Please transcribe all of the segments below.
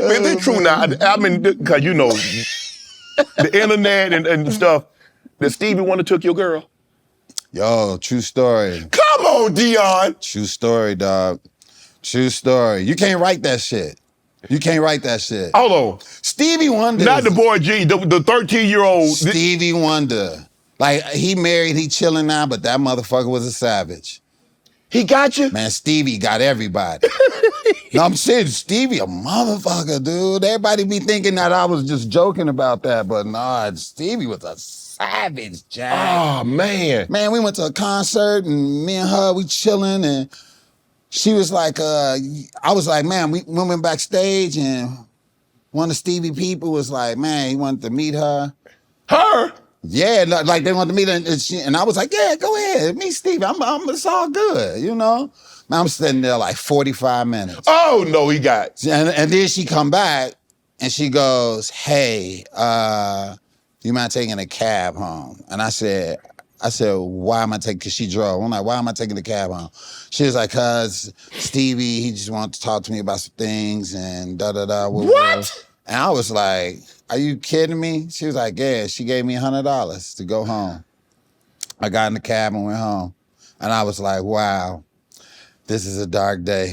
Hey, man, it's true now. I mean, because you know, the internet and stuff, that Stevie Wonder took your girl. Yo, true story. Come on, Deon. True story, dog. True story. You can't write that shit. You can't write that shit. Hold on. Stevie Wonder. Not the boy G, the 13-year-old. Stevie Wonder. Like, he married, he chilling now, but that motherfucker was a savage. He got you? Man, Stevie got everybody. No, I'm serious. Stevie a motherfucker, dude. Everybody be thinking that I was just joking about that, but nah, Stevie was a savage, Jack. Oh, man. Man, we went to a concert, and me and her, we chilling, and she was like, I was like, man, we went backstage, and one of Stevie people was like, man, he wanted to meet her. Her? Yeah, like they wanted to meet her, and I was like, yeah, go ahead, meet Stevie. It's all good, you know? Man, I'm sitting there like 45 minutes. Oh, no, he got. And then she come back, and she goes, hey, you mind taking a cab home? And I said, why am I taking, because she drove. I'm like, why am I taking the cab home? She was like, cause Stevie, he just wanted to talk to me about some things and da-da-da. What? And I was like, are you kidding me? She was like, yeah, she gave me $100 to go home. I got in the cab and went home. And I was like, wow, this is a dark day.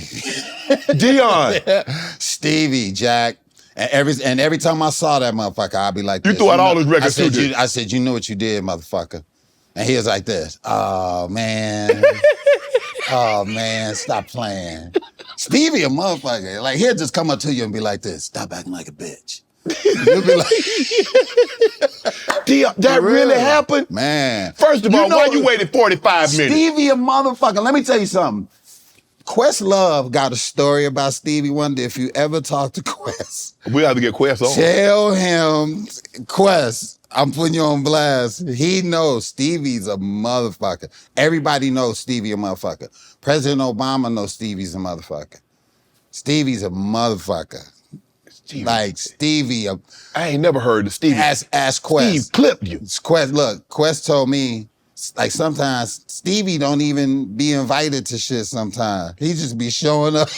Deon. Stevie, Jack. And every time I saw that motherfucker, I'd be like, you threw out all his records too. I said, you know what you did, motherfucker. And he was like this, oh, man. Oh, man, stop playing. Stevie a motherfucker. Like, he'll just come up to you and be like this, stop acting like a bitch. You'll be like... That really happened? Man. First of all, why you waited 45 minutes? Stevie a motherfucker. Let me tell you something. Questlove got a story about Stevie Wonder. If you ever talk to Quest, we have to get Quest on. Tell him, Quest, I'm putting you on blast. He knows Stevie's a motherfucker. Everybody knows Stevie a motherfucker. President Obama knows Stevie's a motherfucker. Stevie's a motherfucker. Stevie. I ain't never heard of Stevie. Ask Quest. Steve clipped you. Quest told me, like, sometimes Stevie don't even be invited to shit sometimes. He just be showing up.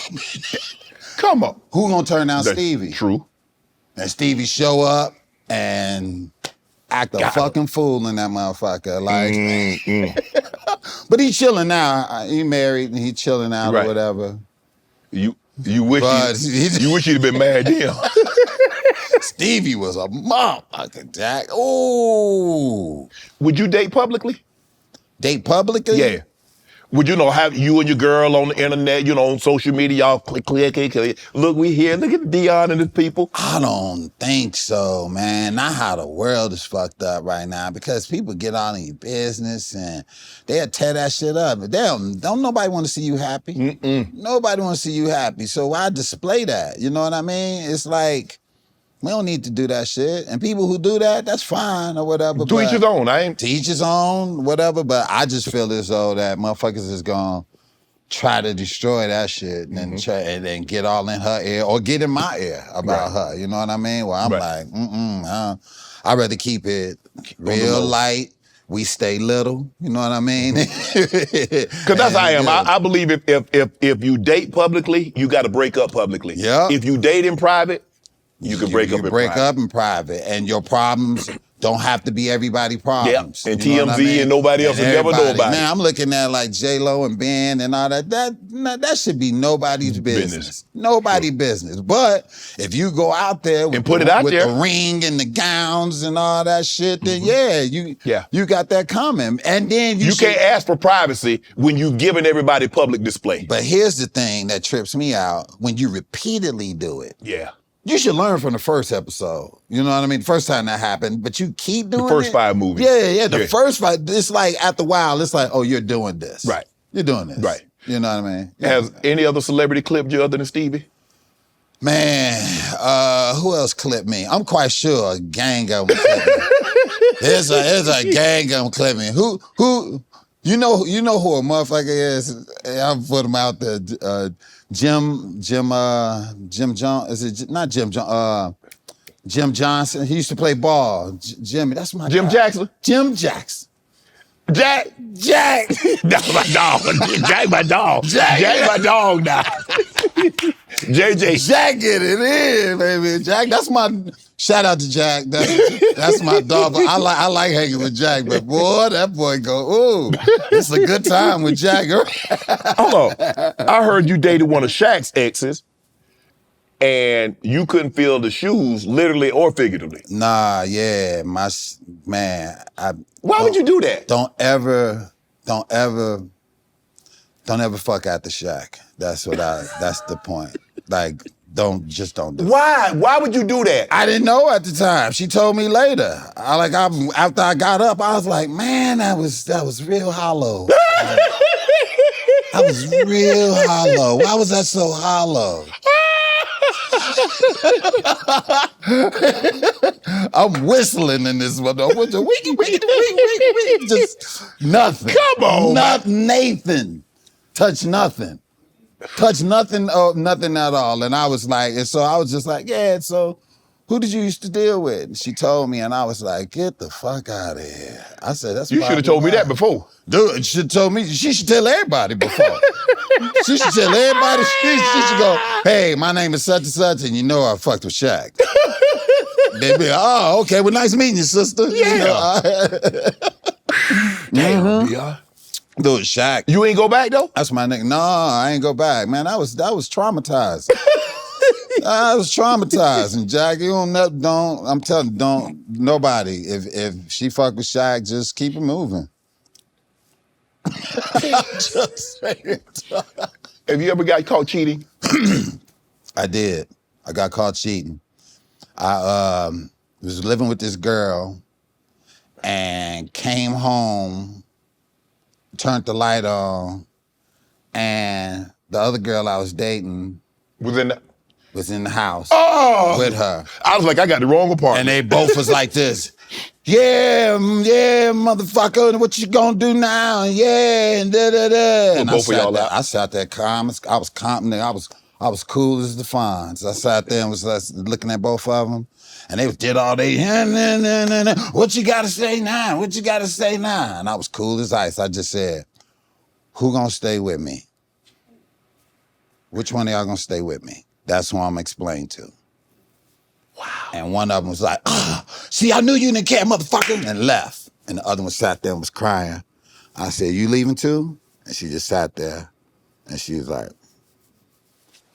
Come on. Who gonna turn down Stevie? True. And Stevie show up and act a fucking fool in that motherfucker. Like, but he chilling now. He married and he chilling out or whatever. You wish you'd have been mad then. Stevie was a motherfucker, Jack. Ooh. Would you date publicly? Date publicly? Yeah. Would have you and your girl on the internet, on social media, y'all click. Look, we here. Look at Deon and his people. I don't think so, man. Not how the world is fucked up right now, because people get on in your business and they'll tear that shit up. Don't nobody want to see you happy. Nobody want to see you happy. So why display that? You know what I mean? It's like, we don't need to do that shit. And people who do that, that's fine or whatever. To each his own. To each his own, whatever. But I just feel as though that motherfuckers is gonna try to destroy that shit and then get all in her ear or get in my ear about her. You know what I mean? Well, I'm like, I'd rather keep it real light. We stay little. You know what I mean? Because that's how I am. I believe if you date publicly, you got to break up publicly. Yeah. If you date in private, you can break up in private. And your problems don't have to be everybody's problems. Yeah. And TMZ and nobody else will never know about it. Man, I'm looking at like J-Lo and Ben and all that. That should be nobody's business. Nobody's business. But if you go out there with the ring and the gowns and all that shit, then you got that coming. And then you can't ask for privacy when you're giving everybody public display. But here's the thing that trips me out: when you repeatedly do it. Yeah. You should learn from the first episode. You know what I mean? The first time that happened, but you keep doing it. The first 5 movies. Yeah. The first 5, it's like, after a while, it's like, oh, you're doing this. Right. You're doing this. Right. You know what I mean? Has any other celebrity clipped you other than Stevie? Man, who else clipped me? I'm quite sure a gang of them clipped me. There's a gang of them clipped me. Who, you know who a motherfucker is? I'll put him out there. Jim Johnson, is it not Jim Johnson? Jim Johnson. He used to play ball. Jimmy, that's my Jim guy. Jackson? Jim Jackson. Jack. That's my dog. Jack my dog. Jack my dog now. JJ. Jack get it in, baby. Jack, that's my shout out to Jack. That's my dog. But I like hanging with Jack, but boy, that boy go, ooh, it's a good time with Jack. Hold on. I heard you dated one of Shaq's exes, and you couldn't feel the shoes, literally or figuratively. Nah, yeah, man. Why would you do that? Don't ever fuck after Shaq. That's the point. Like, don't do it. Why? Why would you do that? I didn't know at the time. She told me later. After I got up, I was like, man, that was real hollow. That was real hollow. Why was that so hollow? I'm whistling in this one. Just nothing. Come on, Nathan. Touch nothing. Touch nothing, nothing at all. And I was like, and so I was just like, yeah, so who did you used to deal with? And she told me, and I was like, get the fuck out of here. I said, that's You should have told me that before. Dude, she told me, she should tell everybody before. She should tell everybody, she should go, hey, my name is such and such, and you know I fucked with Shaq. They'd be like, oh, okay, well, nice meeting you, sister. Yeah. Damn, yeah. Dude, Shaq. You ain't go back though? That's my nigga. No, I ain't go back, man. That was traumatized. I was traumatized. And Jack, you I'm telling you, don't, nobody. If she fuck with Shaq, just keep it moving. Just saying. Have you ever got caught cheating? I did. I got caught cheating. I was living with this girl and came home, turned the light on, and the other girl I was dating was in the house with her. I was like, I got the wrong apartment. And they both was like this. Yeah, motherfucker, what you gonna do now? Yeah, and da-da-da. And both of y'all out. I sat there calm. I was calm. I was cool as the Fonz. I sat there and was looking at both of them. And they did all they, what you gotta say now? What you gotta say now? And I was cool as ice. I just said, who gonna stay with me? Which one of y'all gonna stay with me? That's who I'm explaining to. Wow. And one of them was like, see, I knew you didn't care, motherfucker, and left. And the other one sat there and was crying. I said, you leaving too? And she just sat there and she was like,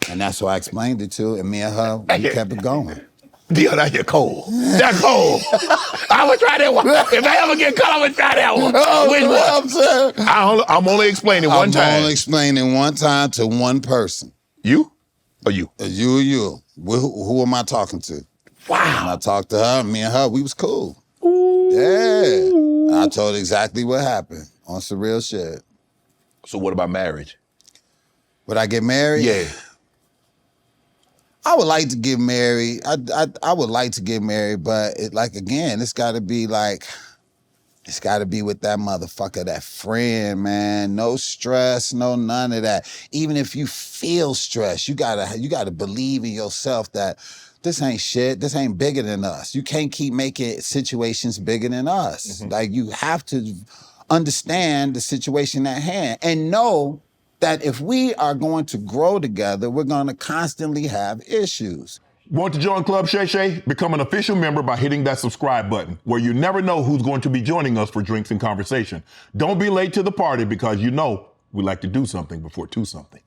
and that's who I explained it to, and me and her, we kept it going. Deon, that's your cold. That's cold. I would try that one. If I ever get caught, I would try that one. Which one? I'm only explaining one time. I'm only explaining one time to one person. You? Or you? You or you. Who am I talking to? Wow. And I talked to her, me and her, we was cool. Ooh. Yeah. And I told her exactly what happened on some real shit. So what about marriage? Would I get married? Yeah. I would like to get married. I would like to get married, but it's got to be with that motherfucker, that friend, man. No stress, no none of that. Even if you feel stress, you gotta believe in yourself that this ain't shit. This ain't bigger than us. You can't keep making situations bigger than us. Mm-hmm. Like, you have to understand the situation at hand and know that if we are going to grow together, we're going to constantly have issues. Want to join Club Shay Shay? Become an official member by hitting that subscribe button, where you never know who's going to be joining us for drinks and conversation. Don't be late to the party, because you know we like to do something before two something.